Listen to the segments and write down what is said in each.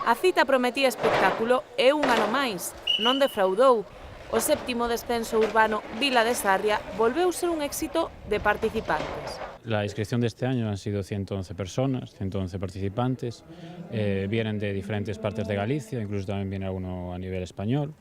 A cita prometía espectáculo e un ano máis, non defraudou. O 7º descenso urbano Vila de Sarria volveu ser un éxito de participantes. La inscripción de este año han sido 111 personas, 111 participantes, vienen de diferentes partes de Galicia, incluso también viene alguno a nivel español.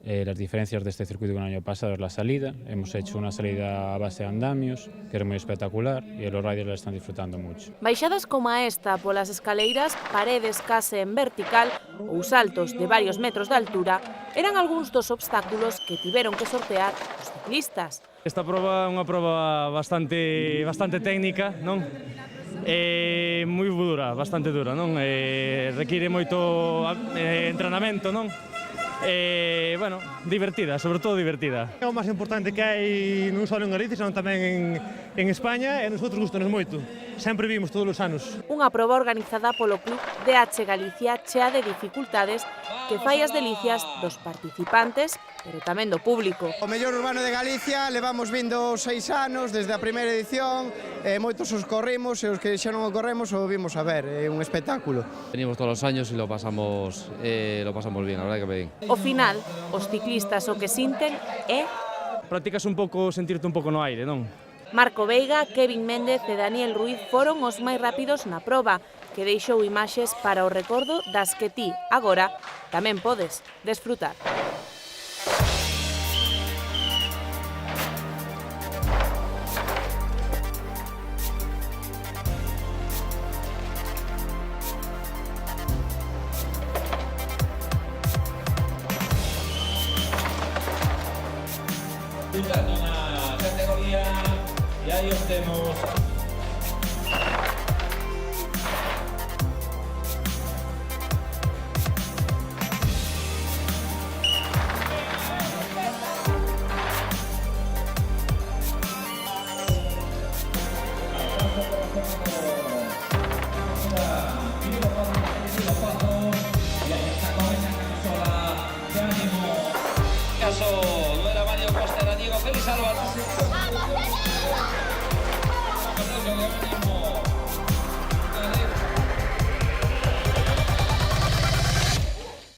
Las diferencias de este circuito con el año pasado es la salida. Hemos hecho una salida a base de andamios, que era muy espectacular, y los riders la están disfrutando mucho. Baixadas como esta polas escaleiras, paredes case en vertical ou saltos de varios metros de altura eran algúns dos obstáculos que tiveron que sortear os ciclistas. Esta proba é unha proba bastante técnica, non? Moi dura, bastante dura, non? Require moito entrenamento, non? Bueno, divertida, sobre todo divertida. É o máis importante que hai non só en Galicia, senón tamén en España, e nosotros gustanos moito. Sempre vimos todos os anos. Unha proba organizada polo Club DH Galicia chea de dificultades que fai as delicias dos participantes, pero tamén do público. O mellor urbano de Galicia levamos vindo 6 anos desde a primeira edición, moitos os corrimos e os que xa non o corremos o vimos a ver, é un espectáculo. Venimos todos os años e lo pasamos bien, a verdade que ben. Ao final, os ciclistas o que sinten é... Practicas un pouco, sentirte un pouco no aire, non? Marco Veiga, Kevin Méndez e Daniel Ruiz foron os máis rápidos na proba, que deixou imaxes para o recordo das que ti, agora, tamén podes desfrutar. Na categoría e aí os temos